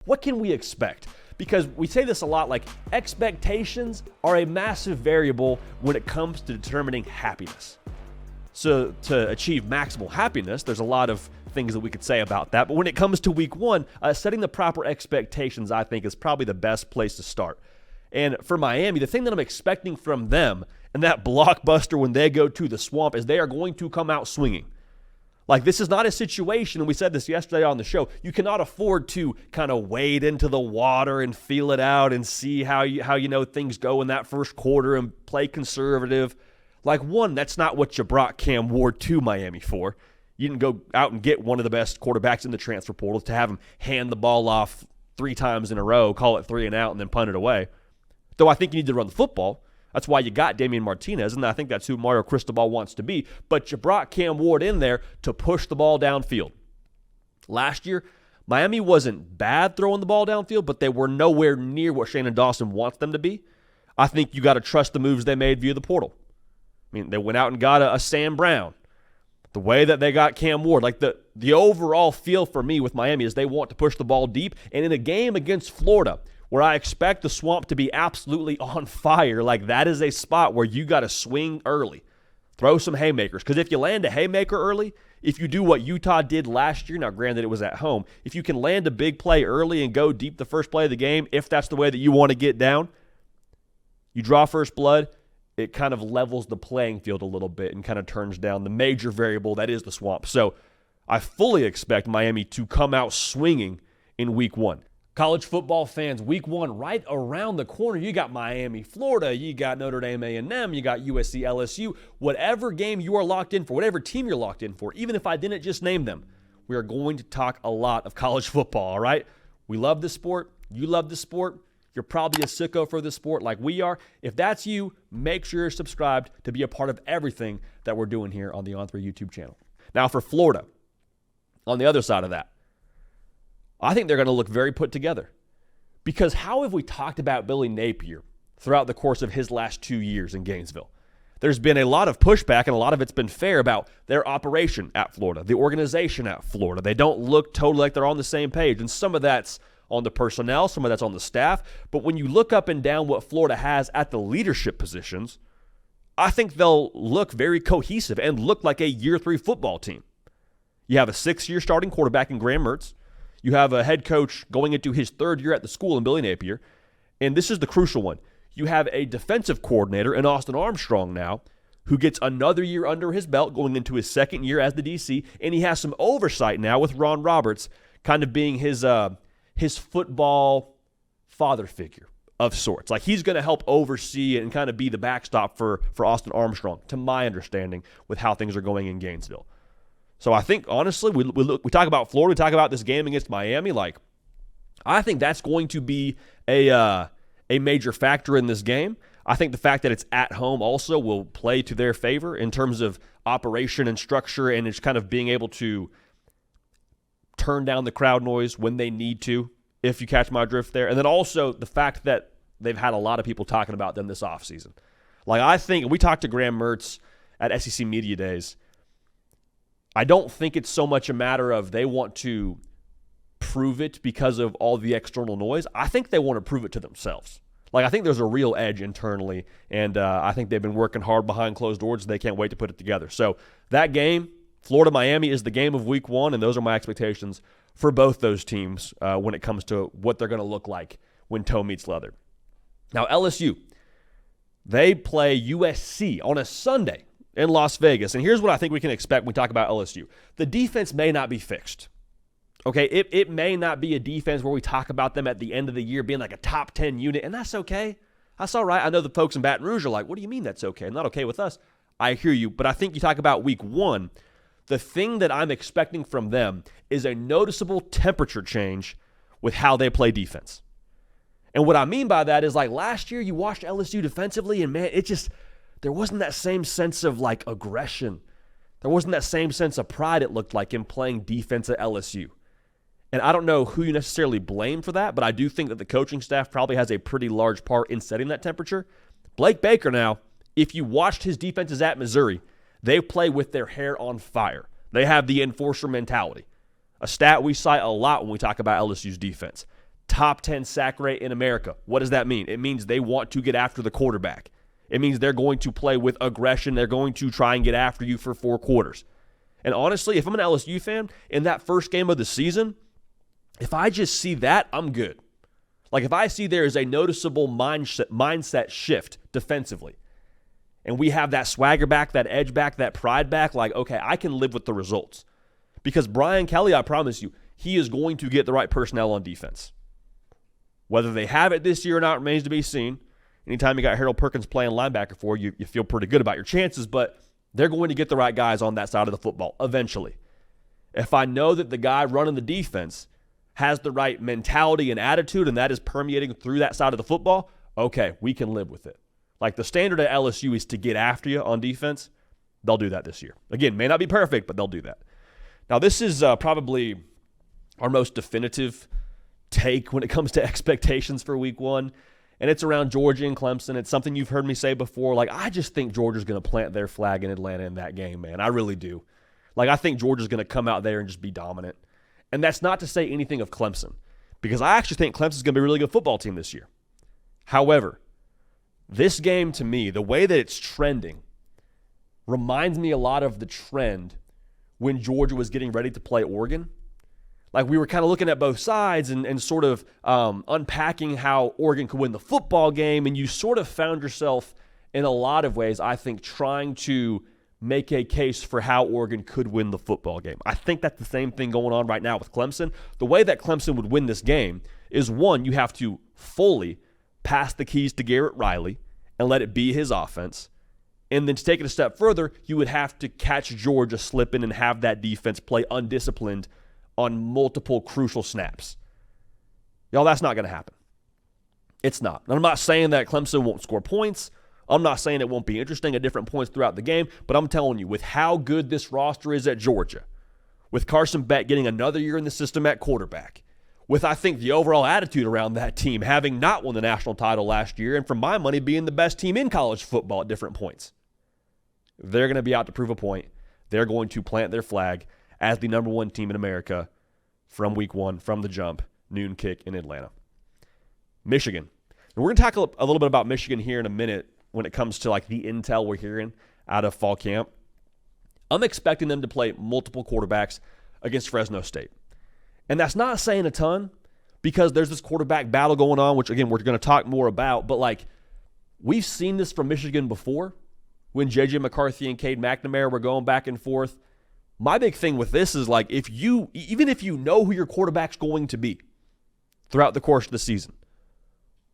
What can we expect? Because we say this a lot, like expectations are a massive variable when it comes to determining happiness. So to achieve maximal happiness, there's a lot of things that we could say about that. But when it comes to week one, setting the proper expectations, I think, is probably the best place to start. And for Miami, the thing that I'm expecting from them and that blockbuster when they go to the Swamp is they are going to come out swinging. Like, this is not a situation, and we said this yesterday on the show, you cannot afford to kind of wade into the water and feel it out and see how things go in that first quarter and play conservative. Like, one, that's not what you brought Cam Ward to Miami for. You didn't go out and get one of the best quarterbacks in the transfer portal to have him hand the ball off 3 times in a row, call it 3 and out, and then punt it away. Though I think you need to run the football. That's why you got Damian Martinez, and I think that's who Mario Cristobal wants to be. But you brought Cam Ward in there to push the ball downfield. Last year, Miami wasn't bad throwing the ball downfield, but they were nowhere near what Shannon Dawson wants them to be. I think you got to trust the moves they made via the portal. I mean, they went out and got a Sam Brown. The way that they got Cam Ward, like the overall feel for me with Miami is they want to push the ball deep. And in a game against Florida, where I expect the Swamp to be absolutely on fire, like that is a spot where you got to swing early. Throw some haymakers. Because if you land a haymaker early, if you do what Utah did last year, now granted it was at home, if you can land a big play early and go deep the first play of the game, if that's the way that you want to get down, you draw first blood, it kind of levels the playing field a little bit and kind of turns down the major variable that is the Swamp. So I fully expect Miami to come out swinging in week one. College football fans, week one right around the corner. You got Miami, Florida. You got Notre Dame, A&M. You got USC, LSU. Whatever game you are locked in for, whatever team you're locked in for, even if I didn't just name them, we are going to talk a lot of college football, all right? We love the sport. You love the sport. You're probably a sicko for the sport like we are. If that's you, make sure you're subscribed to be a part of everything that we're doing here on the On3 YouTube channel. Now for Florida, on the other side of that, I think they're going to look very put together. Because how have we talked about Billy Napier throughout the course of his last 2 years in Gainesville? There's been a lot of pushback, and a lot of it's been fair about their operation at Florida, the organization at Florida. They don't look totally like they're on the same page, and some of that's on the personnel, some of that's on the staff. But when you look up and down what Florida has at the leadership positions, I think they'll look very cohesive and look like a year 3 football team. You have a 6-year starting quarterback in Graham Mertz. You have a head coach going into his 3rd year at the school in Billy Napier. And this is the crucial one. You have a defensive coordinator in Austin Armstrong now who gets another year under his belt going into his 2nd year as the DC. And he has some oversight now with Ron Roberts kind of being his football father figure of sorts. Like he's going to help oversee and kind of be the backstop for Austin Armstrong, to my understanding, with how things are going in Gainesville. So I think, honestly, we talk about Florida, we talk about this game against Miami. Like, I think that's going to be a major factor in this game. I think the fact that it's at home also will play to their favor in terms of operation and structure, and it's kind of being able to turn down the crowd noise when they need to, if you catch my drift there. And then also the fact that they've had a lot of people talking about them this offseason. Like, I think, we talked to Graham Mertz at SEC Media Days. I don't think it's so much a matter of they want to prove it because of all the external noise. I think they want to prove it to themselves. Like, I think there's a real edge internally, and I think they've been working hard behind closed doors, and they can't wait to put it together. So that game, Florida-Miami, is the game of week one, and those are my expectations for both those teams when it comes to what they're going to look like when toe meets leather. Now, LSU, they play USC on a Sunday in Las Vegas. And here's what I think we can expect when we talk about LSU. The defense may not be fixed. Okay, it may not be a defense where we talk about them at the end of the year being like a top 10 unit, and that's okay. That's all right. I know the folks in Baton Rouge are like, what do you mean that's okay? Not okay with us. I hear you, but I think you talk about week one, the thing that I'm expecting from them is a noticeable temperature change with how they play defense. And what I mean by that is, like, last year you watched LSU defensively, and man, there wasn't that same sense of like aggression. There wasn't that same sense of pride it looked like in playing defense at LSU. And I don't know who you necessarily blame for that, but I do think that the coaching staff probably has a pretty large part in setting that temperature. Blake Baker now, if you watched his defenses at Missouri, they play with their hair on fire. They have the enforcer mentality, a stat we cite a lot when we talk about LSU's defense. top 10 sack rate in America. What does that mean? It means they want to get after the quarterback. It means they're going to play with aggression. They're going to try and get after you for 4 quarters. And honestly, if I'm an LSU fan, in that first game of the season, if I just see that, I'm good. Like if I see there is a noticeable mindset shift defensively, and we have that swagger back, that edge back, that pride back, like, okay, I can live with the results. Because Brian Kelly, I promise you, he is going to get the right personnel on defense. Whether they have it this year or not remains to be seen. Anytime you got Harold Perkins playing linebacker for you, you feel pretty good about your chances, but they're going to get the right guys on that side of the football eventually. If I know that the guy running the defense has the right mentality and attitude, and that is permeating through that side of the football, okay, we can live with it. Like the standard at LSU is to get after you on defense. They'll do that this year. Again, may not be perfect, but they'll do that. Now, this is probably our most definitive take when it comes to expectations for week 1, and it's around Georgia and Clemson. It's something you've heard me say before. Like, I just think Georgia's going to plant their flag in Atlanta in that game, man. I really do. Like, I think Georgia's going to come out there and just be dominant. And that's not to say anything of Clemson, because I actually think Clemson's going to be a really good football team this year. However, this game, to me, the way that it's trending, reminds me a lot of the trend when Georgia was getting ready to play Oregon. Like, we were kind of looking at both sides and sort of unpacking how Oregon could win the football game, and you sort of found yourself in a lot of ways, I think, trying to make a case for how Oregon could win the football game. I think that's the same thing going on right now with Clemson. The way that Clemson would win this game is, one, you have to fully pass the keys to Garrett Riley and let it be his offense. And then to take it a step further, you would have to catch Georgia slipping and have that defense play undisciplined on multiple crucial snaps. Y'all, that's not going to happen. It's not. And I'm not saying that Clemson won't score points. I'm not saying it won't be interesting at different points throughout the game, but I'm telling you, with how good this roster is at Georgia, with Carson Beck getting another year in the system at quarterback, with, I think, the overall attitude around that team having not won the national title last year, and for my money, being the best team in college football at different points, they're going to be out to prove a point. They're going to plant their flag as the number 1 team in America from week 1, from the jump, noon kick in Atlanta. Michigan. And we're going to talk a little bit about Michigan here in a minute when it comes to like the intel we're hearing out of fall camp. I'm expecting them to play multiple quarterbacks against Fresno State. And that's not saying a ton because there's this quarterback battle going on, which, again, we're going to talk more about. But, like, we've seen this from Michigan before when J.J. McCarthy and Cade McNamara were going back and forth. My big thing with this is, like, even if you know who your quarterback's going to be throughout the course of the season,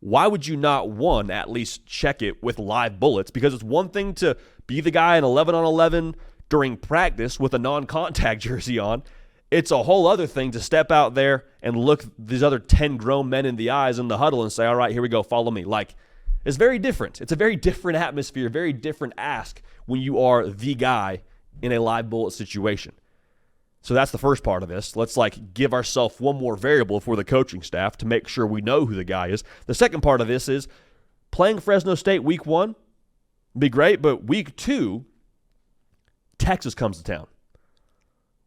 why would you not, one, at least check it with live bullets? Because it's one thing to be the guy in 11-on-11 during practice with a non-contact jersey on. It's a whole other thing to step out there and look these other 10 grown men in the eyes in the huddle and say, all right, here we go, follow me. Like, it's very different. It's a very different atmosphere, very different ask when you are the guy in a live bullet situation. So that's the first part of this. Let's give ourselves one more variable for the coaching staff to make sure we know who the guy is. The second part of this is playing Fresno State week 1 would be great, but week 2, Texas comes to town.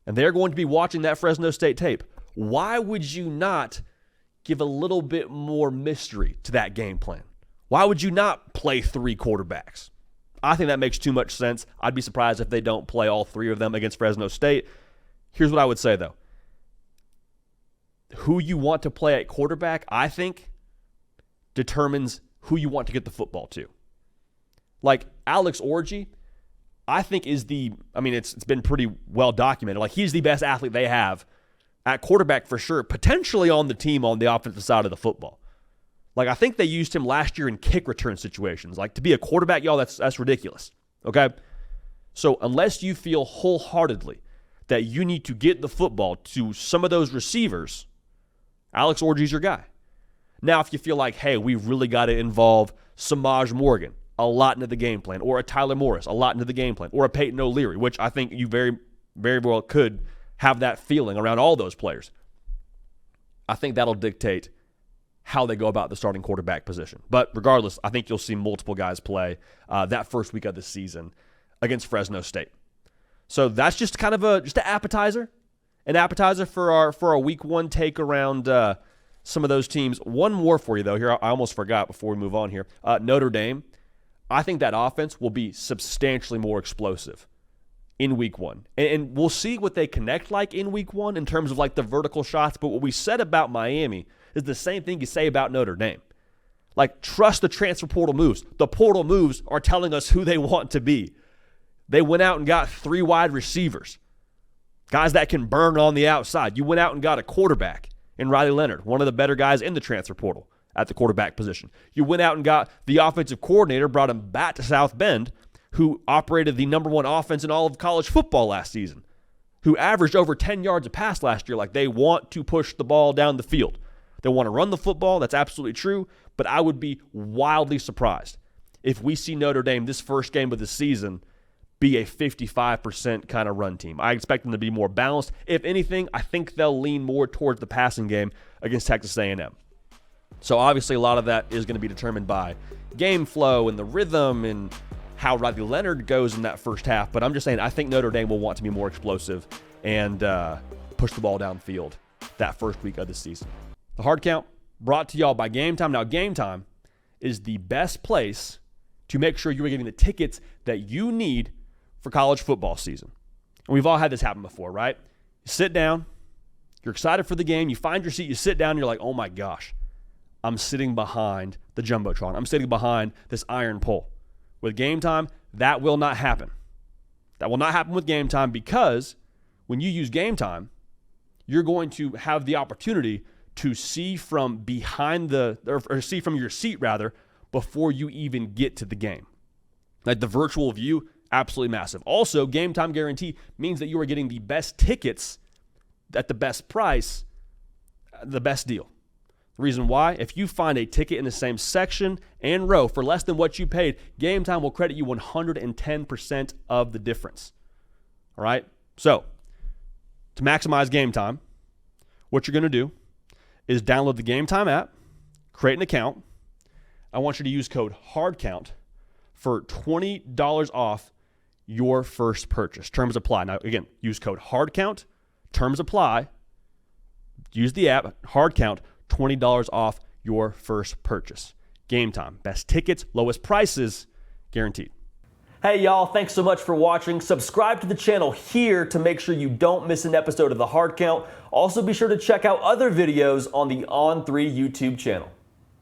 And they're going to be watching that Fresno State tape. Why would you not give a little bit more mystery to that game plan? Why would you not play 3 quarterbacks? I think that makes too much sense. I'd be surprised if they don't play all 3 of them against Fresno State. Here's what I would say, though. Who you want to play at quarterback, I think, determines who you want to get the football to. Like Alex Orji, I think it's been pretty well documented. Like, he's the best athlete they have at quarterback for sure, potentially on the team on the offensive side of the football. Like, I think they used him last year in kick return situations. Like, to be a quarterback, y'all, that's ridiculous. Okay? So unless you feel wholeheartedly that you need to get the football to some of those receivers, Alex Orji's your guy. Now, if you feel like, hey, we really got to involve Samaj Morgan a lot into the game plan, or a Tyler Morris a lot into the game plan, or a Peyton O'Leary, which I think you very, very well could have that feeling around all those players, I think that'll dictate how they go about the starting quarterback position. But regardless, I think you'll see multiple guys play that first week of the season against Fresno State. So that's just kind of an appetizer for our week 1 take around some of those teams. One more for you, though. Here, I almost forgot before we move on here. Notre Dame, I think that offense will be substantially more explosive in week one. And we'll see what they connect like in week one in terms of like the vertical shots. But what we said about Miami is the same thing you say about Notre Dame. Like, trust the transfer portal moves. The portal moves are telling us who they want to be. They went out and got 3 wide receivers, guys that can burn on the outside. You went out and got a quarterback in Riley Leonard, one of the better guys in the transfer portal at the quarterback position. You went out and got the offensive coordinator, brought him back to South Bend, who operated the #1 offense in all of college football last season, who averaged over 10 yards a pass last year. Like, they want to push the ball down the field. They want to run the football. That's absolutely true. But I would be wildly surprised if we see Notre Dame this first game of the season be a 55% kind of run team. I expect them to be more balanced. If anything, I think they'll lean more towards the passing game against Texas A&M. So obviously a lot of that is going to be determined by game flow and the rhythm and how Riley Leonard goes in that first half. But I'm just saying I think Notre Dame will want to be more explosive and push the ball downfield that first week of the season. The Hard Count brought to y'all by Game Time. Now, Game Time is the best place to make sure you are getting the tickets that you need for college football season. And we've all had this happen before, right? You sit down, you're excited for the game, you find your seat, you sit down, and you're like, oh my gosh, I'm sitting behind the Jumbotron. I'm sitting behind this iron pole. With Game Time, that will not happen. That will not happen with Game Time, because when you use Game Time, you're going to have the opportunity to see from behind or see from your seat rather, before you even get to the game. Like, the virtual view, absolutely massive. Also, Game Time guarantee means that you are getting the best tickets at the best price, the best deal. The reason why, if you find a ticket in the same section and row for less than what you paid, Game Time will credit you 110% of the difference. All right? So, to maximize Game Time, what you're going to do is download the Game Time app, create an account. I want you to use code HARDCOUNT for $20 off your first purchase. Terms apply. Now, again, use code HARDCOUNT. Terms apply. Use the app, HARDCOUNT, $20 off your first purchase. Game Time. Best tickets, lowest prices, guaranteed. Hey y'all, thanks so much for watching. Subscribe to the channel here to make sure you don't miss an episode of The Hard Count. Also be sure to check out other videos on the On3 YouTube channel.